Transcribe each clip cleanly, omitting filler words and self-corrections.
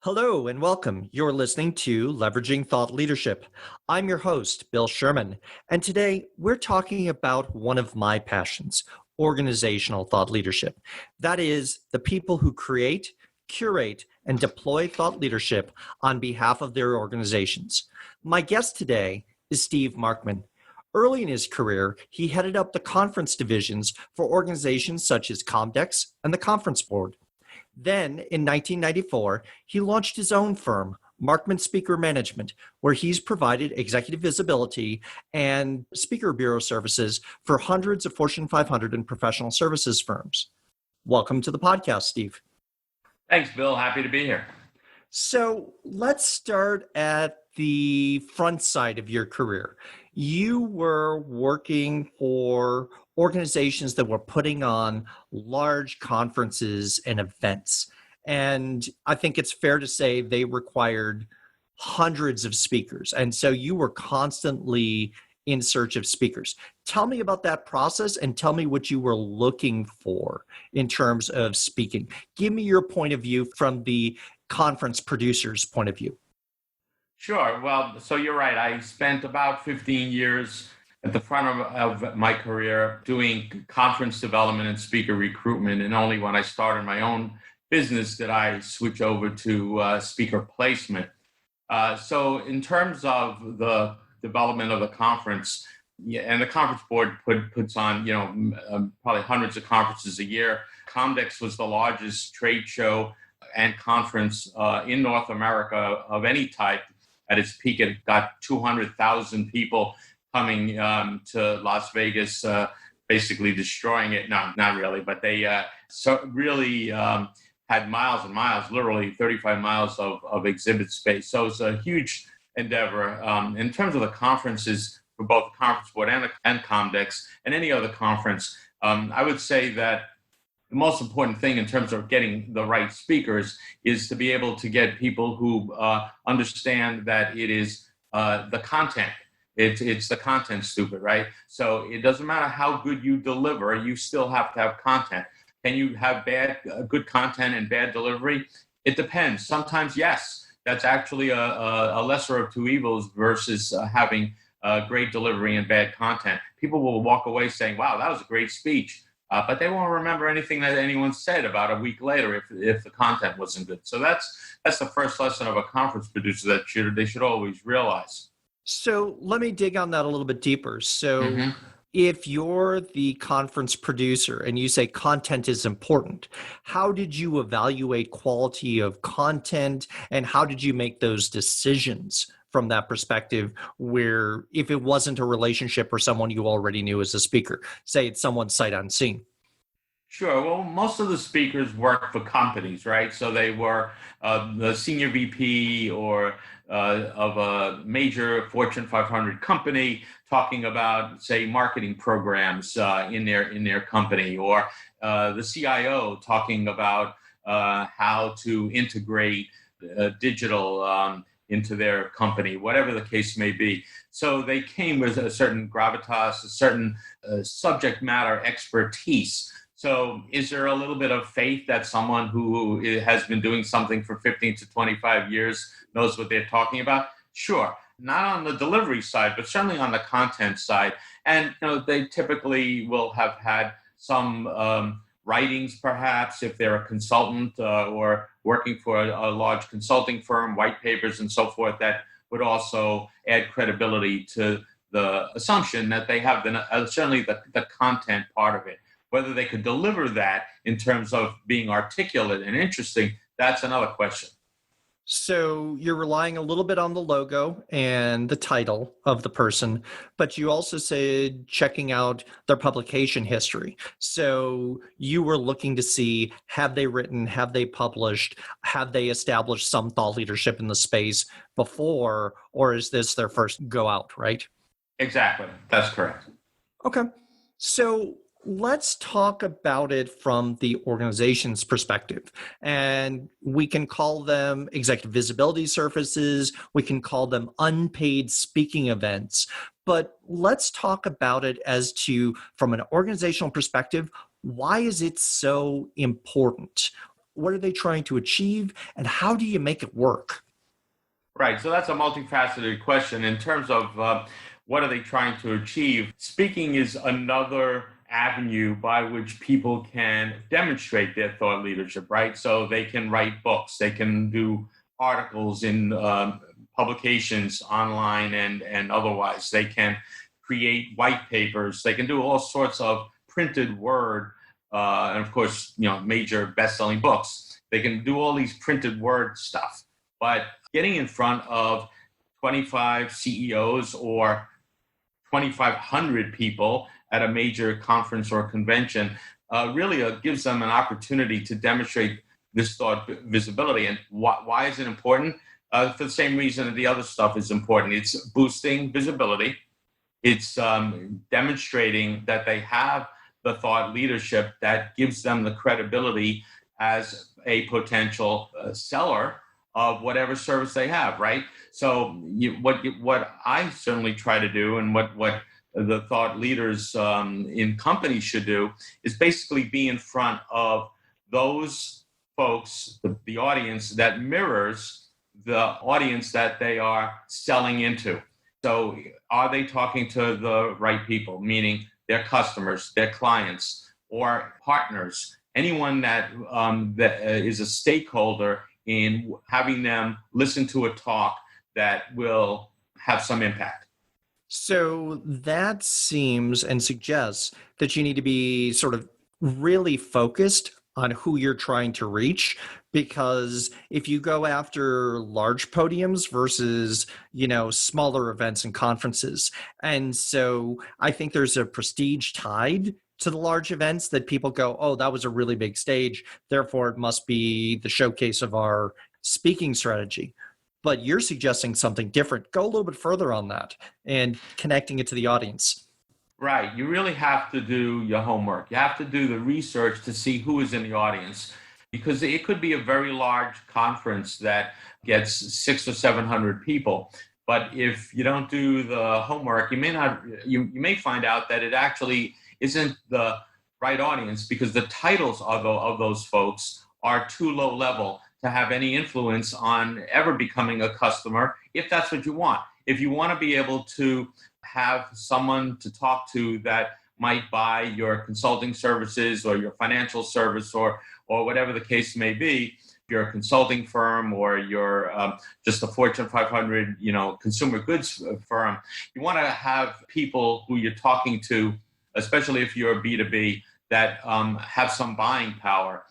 Hello and welcome. You're listening to Leveraging Thought Leadership. I'm your host, Bill Sherman, and today we're talking about one of my passions, organizational thought leadership. That is, the people who create, curate, and deploy thought leadership on behalf of their organizations. My guest today is Steve Markman. Early in his career, he headed up the conference divisions for organizations such as Comdex and the Conference Board. Then, in 1994, he launched his own firm, Markman Speaker Management, where he's provided executive visibility and speaker bureau services for hundreds of Fortune 500 and professional services firms. Welcome to the podcast, Steve. Thanks, Bill. Happy to be here. So let's start at the front side of your career. You were working for organizations that were putting on large conferences and events. And I think it's fair to say they required hundreds of speakers. And so you were constantly in search of speakers. Tell me about that process and tell me what you were looking for in terms of speaking. Give me your point of view from the conference producer's point of view. Sure. Well, so you're right. I spent about 15 years at the front of my career doing conference development and speaker recruitment. And only when I started my own business did I switch over to speaker placement. So in terms of the development of the conference, and the conference board puts on, probably hundreds of conferences a year. Comdex was the largest trade show and conference in North America of any type. At its peak, it got 200,000 people coming to Las Vegas, basically destroying it. No, not really, but they really had miles and miles, literally 35 miles of exhibit space. So it's a huge endeavor. In terms of the conferences for both the Conference Board and Comdex and any other conference, I would say that the most important thing in terms of getting the right speakers is to be able to get people who understand that it is the content. It's the content, stupid, right? So it doesn't matter how good you deliver, you still have to have content. Can you have good content and bad delivery? It depends. Sometimes, yes, that's actually a lesser of two evils versus having great delivery and bad content. People will walk away saying, wow, that was a great speech. But they won't remember anything that anyone said about a week later if the content wasn't good. So that's the first lesson of a conference producer that they should always realize. So let me dig on that a little bit deeper. So if you're the conference producer and you say content is important, how did you evaluate quality of content and how did you make those decisions from that perspective where if it wasn't a relationship or someone you already knew as a speaker, say it's someone sight unseen? Sure. Well, most of the speakers work for companies, right? So they were the senior VP or of a major Fortune 500 company talking about, say, marketing programs in their company, or the CIO talking about how to integrate digital into their company, whatever the case may be. So they came with a certain gravitas, a certain subject matter expertise. So is there a little bit of faith that someone who has been doing something for 15 to 25 years knows what they're talking about? Sure. Not on the delivery side, but certainly on the content side. And they typically will have had some writings, perhaps, if they're a consultant or working for a large consulting firm, white papers and so forth, that would also add credibility to the assumption that they have certainly the content part of it. Whether they could deliver that in terms of being articulate and interesting, that's another question. So you're relying a little bit on the logo and the title of the person, but you also said checking out their publication history. So you were looking to see, have they written, have they published, have they established some thought leadership in the space before, or is this their first go out, right? Exactly. That's correct. Okay. So let's talk about it from the organization's perspective. And we can call them executive visibility services. We can call them unpaid speaking events. But let's talk about it as to, from an organizational perspective, why is it so important? What are they trying to achieve? And how do you make it work? Right. So that's a multifaceted question. In terms of what are they trying to achieve, speaking is another avenue by which people can demonstrate their thought leadership, right? So they can write books, they can do articles in publications online and otherwise. They can create white papers, they can do all sorts of printed word, and of course, major best-selling books. They can do all these printed word stuff. But getting in front of 25 CEOs or 2,500 people at a major conference or convention really gives them an opportunity to demonstrate this thought visibility. And why is it important? For the same reason that the other stuff is important. It's boosting visibility. It's demonstrating that they have the thought leadership that gives them the credibility as a potential seller of whatever service they have, right? So what I certainly try to do, and what the thought leaders in companies should do, is basically be in front of those folks, the audience that mirrors the audience that they are selling into. So are they talking to the right people, meaning their customers, their clients, or partners, anyone that is a stakeholder in having them listen to a talk that will have some impact? So that seems and suggests that you need to be sort of really focused on who you're trying to reach, because if you go after large podiums versus, smaller events and conferences. And so I think there's a prestige tied to the large events that people go, oh, that was a really big stage, therefore it must be the showcase of our speaking strategy. But you're suggesting something different. Go a little bit further on that and connecting it to the audience. Right. You really have to do your homework. You have to do the research to see who is in the audience, because it could be a very large conference that gets 600 or 700 people. But if you don't do the homework, you may find out that it actually isn't the right audience, because the titles of those folks are too low level to have any influence on ever becoming a customer, if that's what you want. If you want to be able to have someone to talk to that might buy your consulting services or your financial service or whatever the case may be, you're a consulting firm or you're just a Fortune 500, consumer goods firm, you want to have people who you're talking to, especially if you're a B2B, that have some buying power.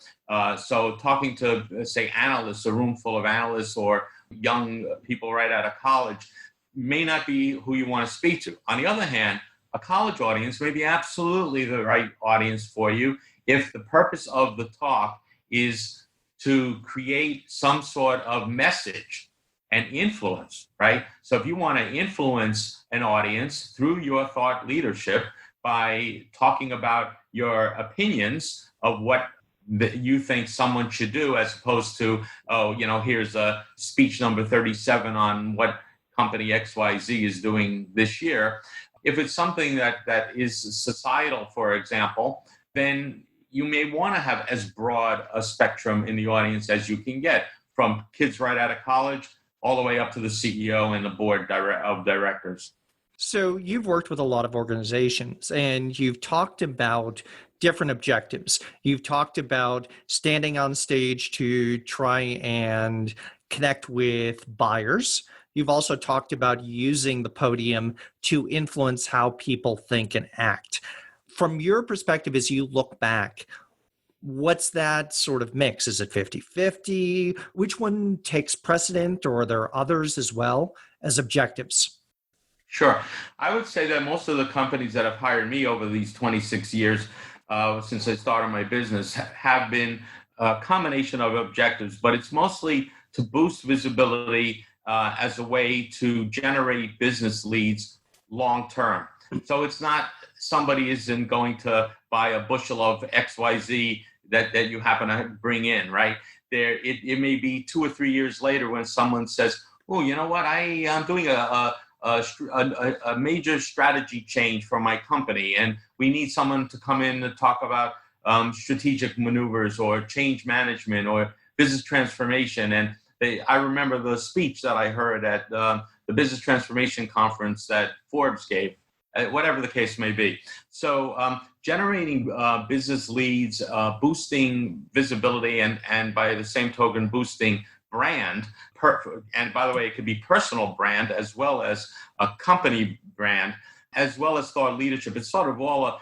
So talking to, say, analysts, a room full of analysts or young people right out of college may not be who you want to speak to. On the other hand, a college audience may be absolutely the right audience for you if the purpose of the talk is to create some sort of message and influence, right? So if you want to influence an audience through your thought leadership by talking about your opinions of what you think someone should do, as opposed to, here's a speech number 37 on what company XYZ is doing this year. If it's something that is societal, for example, then you may want to have as broad a spectrum in the audience as you can get, from kids right out of college all the way up to the CEO and the board of directors. So you've worked with a lot of organizations and you've talked about different objectives. You've talked about standing on stage to try and connect with buyers. You've also talked about using the podium to influence how people think and act. From your perspective, as you look back, what's that sort of mix? Is it 50-50? Which one takes precedent, or are there others as well as objectives? Sure. I would say that most of the companies that have hired me over these 26 years, since I started my business, have been a combination of objectives, but it's mostly to boost visibility as a way to generate business leads long term. So it's not somebody isn't going to buy a bushel of XYZ that you happen to bring in, right? It may be 2 or 3 years later when someone says, oh, you know what, I'm doing a major strategy change for my company, and we need someone to come in and talk about strategic maneuvers or change management or business transformation. And I remember the speech that I heard at the business transformation conference that Forbes gave, whatever the case may be. So generating business leads, boosting visibility, and by the same token, boosting brand. And by the way, it could be personal brand as well as a company brand, as well as thought leadership. It's sort of all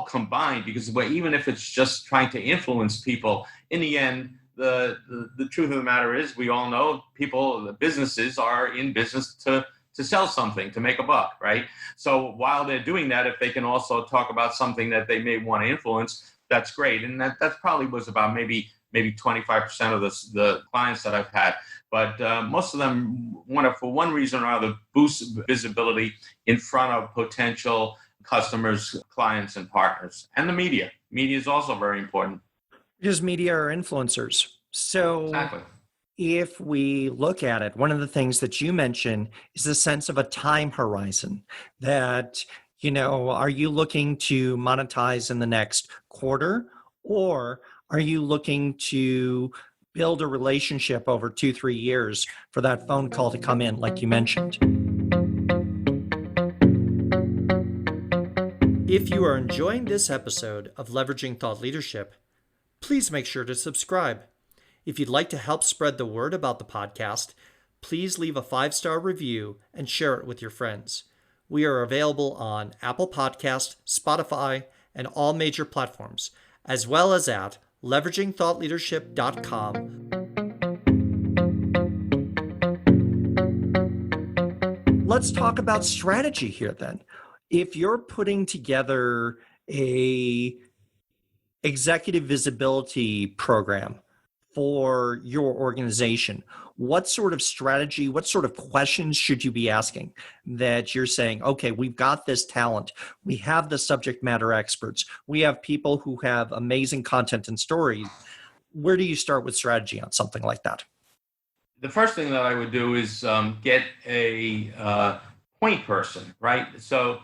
combined, because even if it's just trying to influence people, in the end, the truth of the matter is, we all know the businesses are in business to sell something, to make a buck, right? So while they're doing that, if they can also talk about something that they may want to influence, that's great. And that probably was about maybe 25% of the clients that I've had. But most of them want to, for one reason or other, boost visibility in front of potential customers, clients, and partners. And the media. Media is also very important. Because media are influencers. So exactly. If we look at it, one of the things that you mentioned is the sense of a time horizon that, are you looking to monetize in the next quarter, or are you looking to build a relationship over 2-3 years for that phone call to come in, like you mentioned? If you are enjoying this episode of Leveraging Thought Leadership, please make sure to subscribe. If you'd like to help spread the word about the podcast, please leave a 5-star review and share it with your friends. We are available on Apple Podcast, Spotify, and all major platforms, as well as at leveragingthoughtleadership.com. Let's talk about strategy here then. If you're putting together a executive visibility program for your organization, what sort of strategy, what sort of questions should you be asking that you're saying, okay, we've got this talent, we have the subject matter experts, we have people who have amazing content and stories. Where do you start with strategy on something like that? The first thing that I would do is get a point person, right? So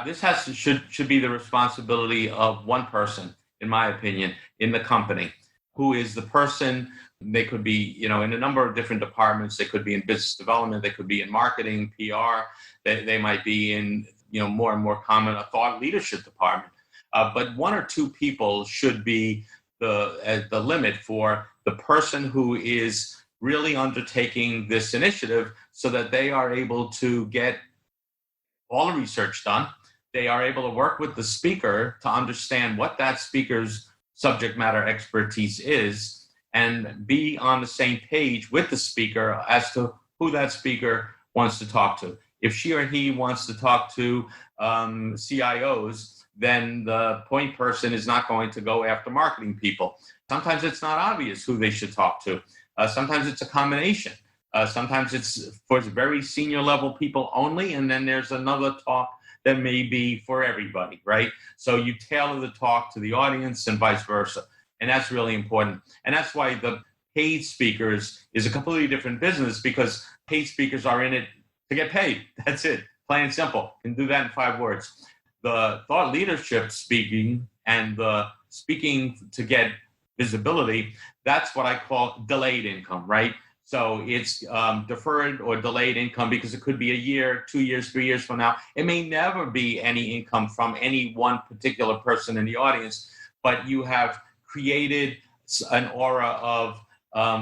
this should be the responsibility of one person, in my opinion, in the company, who is the person. They could be, in a number of different departments. They could be in business development. They could be in marketing, PR. They might be in, more and more common, a thought leadership department. But 1 or 2 people should be the limit for the person who is really undertaking this initiative, so that they are able to get all the research done. They are able to work with the speaker to understand what that speaker's subject matter expertise is, and be on the same page with the speaker as to who that speaker wants to talk to. If she or he wants to talk to CIOs, then the point person is not going to go after marketing people. Sometimes it's not obvious who they should talk to. Sometimes it's a combination. Sometimes it's for very senior level people only, and then there's another talk that may be for everybody, right? So you tailor the talk to the audience and vice versa. And that's really important. And that's why the paid speakers is a completely different business, because paid speakers are in it to get paid. That's it, plain and simple. Can do that in 5 words. The thought leadership speaking and the speaking to get visibility, that's what I call delayed income, right? So it's deferred or delayed income, because it could be a year, 2 years, 3 years from now. It may never be any income from any one particular person in the audience, but you have created an aura of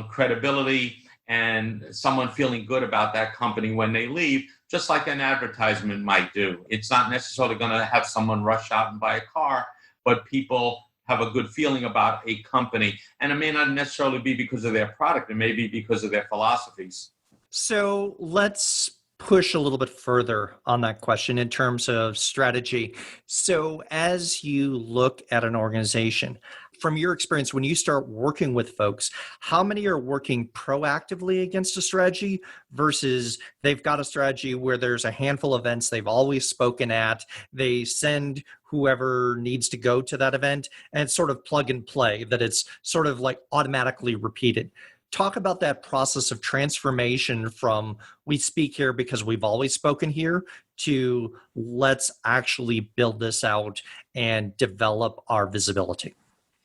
credibility and someone feeling good about that company when they leave, just like an advertisement might do. It's not necessarily going to have someone rush out and buy a car, but people have a good feeling about a company. And it may not necessarily be because of their product. It may be because of their philosophies. So let's push a little bit further on that question in terms of strategy. So as you look at an organization, from your experience, when you start working with folks, how many are working proactively against a strategy versus they've got a strategy where there's a handful of events they've always spoken at, they send whoever needs to go to that event, and it's sort of plug and play, that it's sort of like automatically repeated? Talk about that process of transformation from we speak here because we've always spoken here to let's actually build this out and develop our visibility.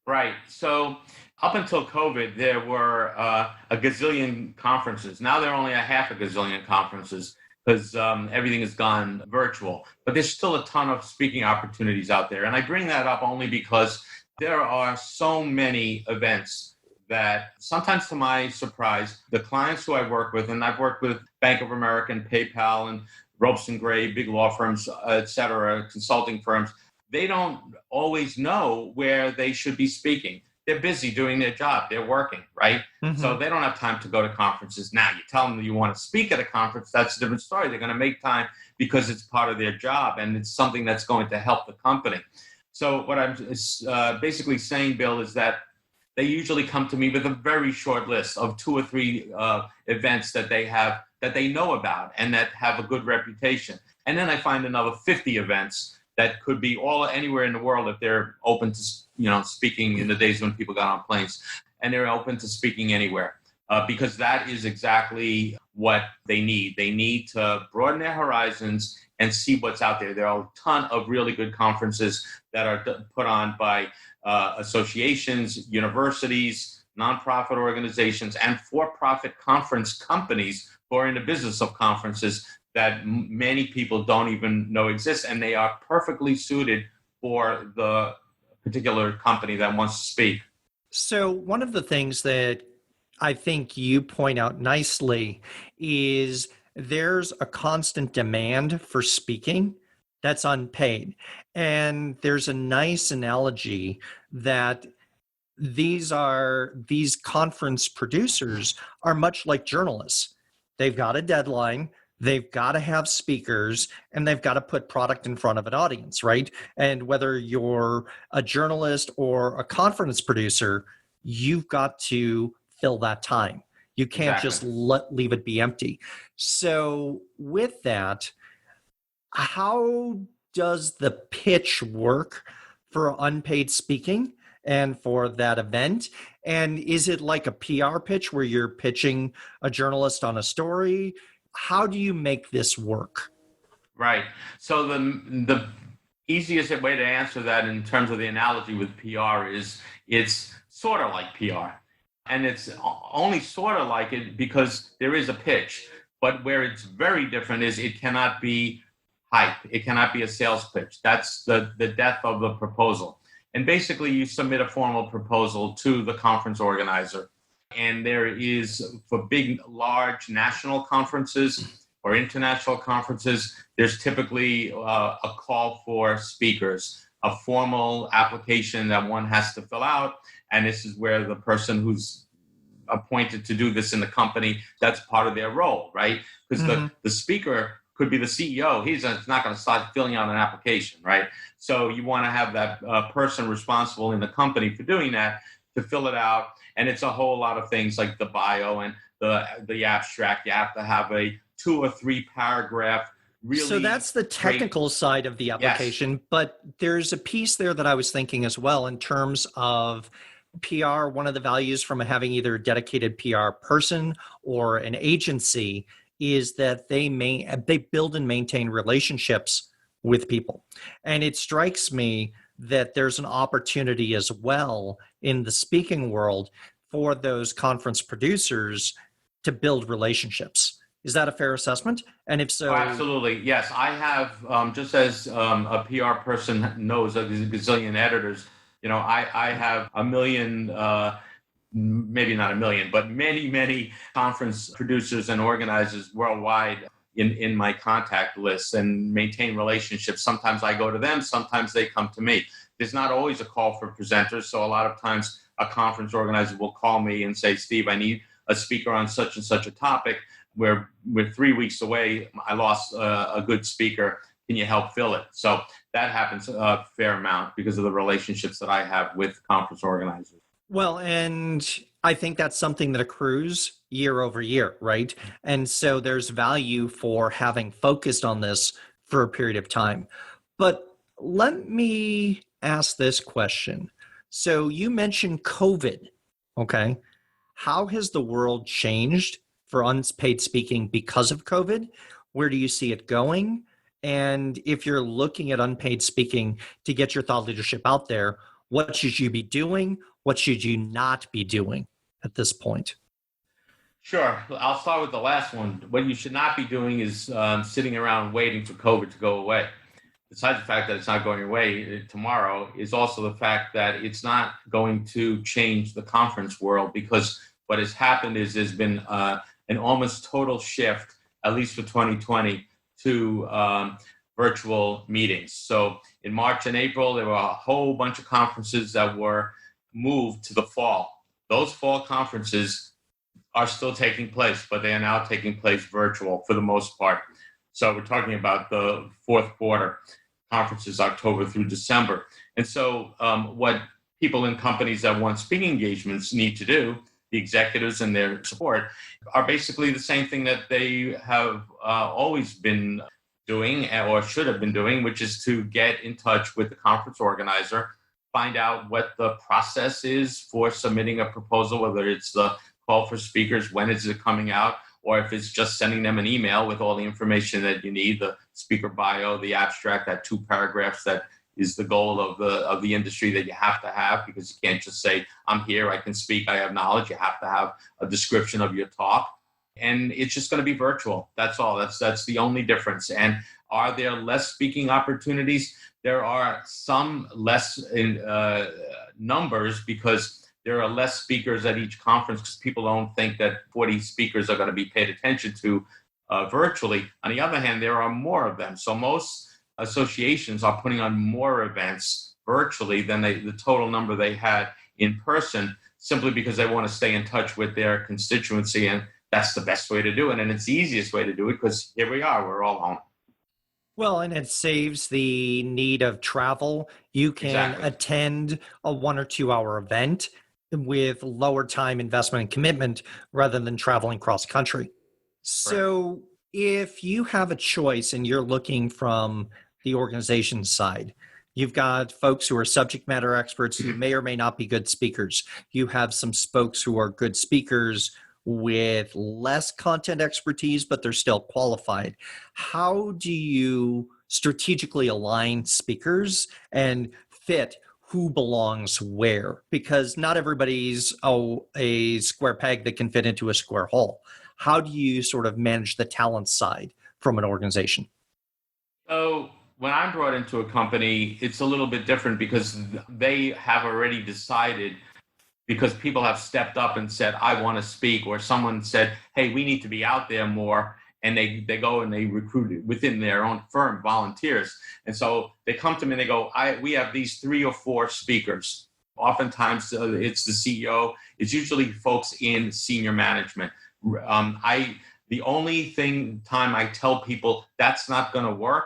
Right. So up until COVID, there were a gazillion conferences. Now there are only a half a gazillion conferences because everything has gone virtual. But there's still a ton of speaking opportunities out there. And I bring that up only because there are so many events that sometimes, to my surprise, the clients who I work with, and I've worked with Bank of America and PayPal and Ropes and Gray, big law firms, et cetera, consulting firms, they don't always know where they should be speaking. They're busy doing their job. They're working, right? Mm-hmm. So they don't have time to go to conferences. Now, you tell them that you want to speak at a conference, that's a different story. They're going to make time because it's part of their job and it's something that's going to help the company. So what I'm basically saying, Bill, is that they usually come to me with a very short list of 2 or 3 events that they have, that they know about and that have a good reputation. And then I find another 50 events that could be all anywhere in the world if they're open to, speaking in the days when people got on planes, and they're open to speaking anywhere because that is exactly what they need. They need to broaden their horizons and see what's out there. There are a ton of really good conferences that are put on by associations, universities, nonprofit organizations, and for-profit conference companies who are in the business of conferences that many people don't even know exist, and they are perfectly suited for the particular company that wants to speak. So one of the things that I think you point out nicely is there's a constant demand for speaking that's unpaid. And there's a nice analogy that these conference producers are much like journalists. They've got a deadline, they've got to have speakers, and they've got to put product in front of an audience, right? And whether you're a journalist or a conference producer, you've got to fill that time. You can't just leave it be empty. So with that, how does the pitch work for unpaid speaking and for that event? And is it like a PR pitch where you're pitching a journalist on a story? How do you make this work? Right. So the easiest way to answer that in terms of the analogy with PR is it's sort of like PR. And it's only sort of like it because there is a pitch. But where it's very different is it cannot be hype. It cannot be a sales pitch. That's the death of the proposal. And basically, you submit a formal proposal to the conference organizer. And there is, for big, large national conferences or international conferences, there's typically a call for speakers, a formal application that one has to fill out. And this is where the person who's appointed to do this in the company, that's part of their role, right? Because the speaker could be the CEO. He's not going to start filling out an application, right? So you want to have that person responsible in the company for doing that to fill it out. And it's a whole lot of things like the bio and the abstract. You have to have a 2 or 3 paragraph. Really, so that's the technical side of the application, yes. But there's a piece there that I was thinking as well in terms of PR. One of the values from having either a dedicated PR person or an agency is that they build and maintain relationships with people. And it strikes me that there's an opportunity as well in the speaking world for those conference producers to build relationships. Is that a fair assessment? And if so... Oh, absolutely. Yes. I have, just as a PR person knows a gazillion editors, I have a million, maybe not a million, but many, many conference producers and organizers worldwide in my contact list and maintain relationships. Sometimes I go to them, sometimes they come to me. There's not always a call for presenters. So a lot of times a conference organizer will call me and say, Steve, I need a speaker on such and such a topic. We're 3 weeks away. I lost a good speaker. Can you help fill it? So that happens a fair amount because of the relationships that I have with conference organizers. Well, and I think that's something that accrues year over year, right? And so there's value for having focused on this for a period of time. But let me ask this question. So you mentioned COVID, okay? How has the world changed for unpaid speaking because of COVID? Where do you see it going? And if you're looking at unpaid speaking to get your thought leadership out there, What should you be doing? What should you not be doing at this point? Sure. I'll start with the last one. What you should not be doing is sitting around waiting for COVID to go away. Besides the fact that it's not going away tomorrow, is also the fact that it's not going to change the conference world, because what has happened is there's been an almost total shift, at least for 2020, to virtual meetings. So in March and April, there were a whole bunch of conferences that were moved to the fall. Those fall conferences are still taking place, but they are now taking place virtual for the most part. So we're talking about the fourth quarter conferences, October through December. And so what people in companies that want speaking engagements need to do, the executives and their support, are basically the same thing that they have always been doing or should have been doing, which is to get in touch with the conference organizer, find out what the process is for submitting a proposal, whether it's the call for speakers, when is it coming out, or if it's just sending them an email with all the information that you need, the speaker bio, the abstract, that 2 paragraphs that is the goal of the industry that you have to have, because you can't just say, I'm here, I can speak, I have knowledge. You have to have a description of your talk. And it's just going to be virtual. That's all. That's the only difference. And are there less speaking opportunities? There are some less in numbers, because there are less speakers at each conference, because people don't think that 40 speakers are going to be paid attention to virtually. On the other hand, there are more of them. So most associations are putting on more events virtually than the total number they had in person, simply because they want to stay in touch with their constituency. And that's the best way to do it. And it's the easiest way to do it, because here we are, we're all home. Well, and it saves the need of travel. You can attend a 1 or 2 hour event with lower time investment and commitment rather than traveling cross country. So if you have a choice and you're looking from the organization side, you've got folks who are subject matter experts who may or may not be good speakers. You have some folks who are good speakers with less content expertise, but they're still qualified. How do you strategically align speakers and fit who belongs where? Because not everybody's a square peg that can fit into a square hole. How do you sort of manage the talent side from an organization? So when I'm brought into a company, it's a little bit different, because they have already decided, because people have stepped up and said, I want to speak, or someone said, hey, we need to be out there more. And they go and they recruit within their own firm volunteers. And so they come to me and they go, we have these 3 or 4 speakers. Oftentimes it's the CEO. It's usually folks in senior management. The only time I tell people that's not going to work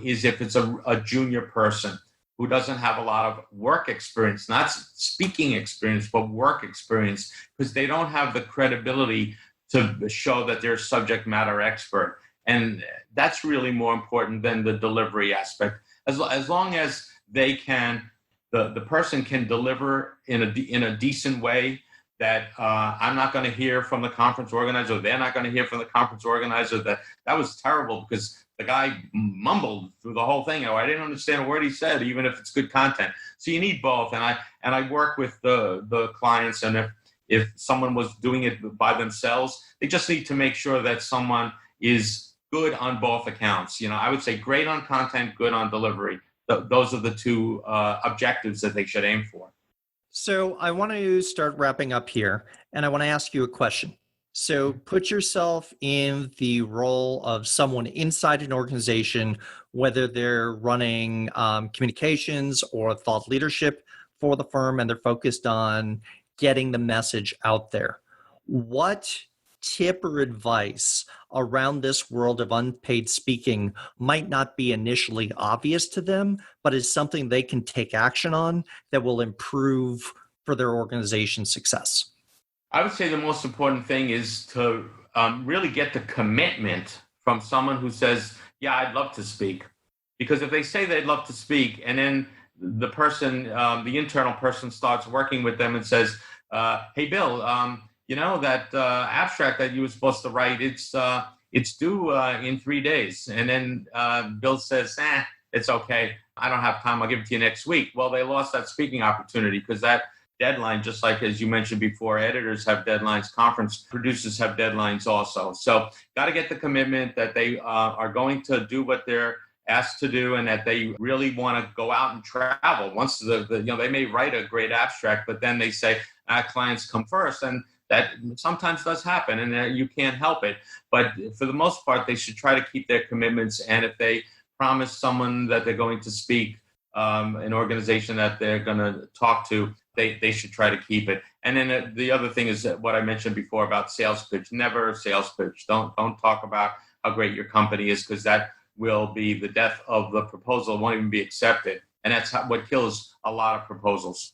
is if it's a junior person who doesn't have a lot of work experience, not speaking experience, but work experience, because they don't have the credibility to show that they're a subject matter expert. And that's really more important than the delivery aspect. As long as they can, the person can deliver in a decent way, that I'm not going to hear from the conference organizer, they're not going to hear from the conference organizer that was terrible because the guy mumbled through the whole thing. I didn't understand a word he said, even if it's good content. So you need both. And I work with the clients, and if someone was doing it by themselves, they just need to make sure that someone is good on both accounts. I would say great on content, good on delivery. Those are the 2 objectives that they should aim for. So I want to start wrapping up here, and I want to ask you a question. So put yourself in the role of someone inside an organization, whether they're running communications or thought leadership for the firm, and they're focused on getting the message out there. What tip or advice around this world of unpaid speaking might not be initially obvious to them, but is something they can take action on that will improve for their organization's success? I would say the most important thing is to really get the commitment from someone who says, yeah, I'd love to speak. Because if they say they'd love to speak, and then the person, the internal person starts working with them and says, hey, Bill, that abstract that you were supposed to write, it's due in 3 days. And then Bill says, it's okay. I don't have time, I'll give it to you next week. Well, they lost that speaking opportunity because that deadline, just like as you mentioned before, editors have deadlines, conference producers have deadlines also. So got to get the commitment that they are going to do what they're asked to do and that they really want to go out and travel. Once they may write a great abstract, but then they say, clients come first. And that sometimes does happen and you can't help it. But for the most part, they should try to keep their commitments. And if they promise someone that they're going to speak, an organization that they're going to talk to, they should try to keep it. And then the other thing is what I mentioned before about sales pitch. Never a sales pitch. Don't talk about how great your company is, because that will be the death of the proposal. It won't even be accepted. And that's what kills a lot of proposals.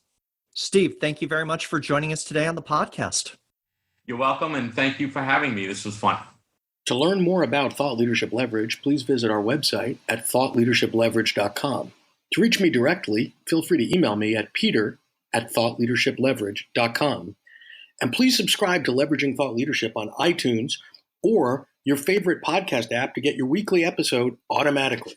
Steve, thank you very much for joining us today on the podcast. You're welcome, and thank you for having me. This was fun. To learn more about Thought Leadership Leverage, please visit our website at thoughtleadershipleverage.com. To reach me directly, feel free to email me at peter@thoughtleadershipleverage.com. And please subscribe to Leveraging Thought Leadership on iTunes or your favorite podcast app to get your weekly episode automatically.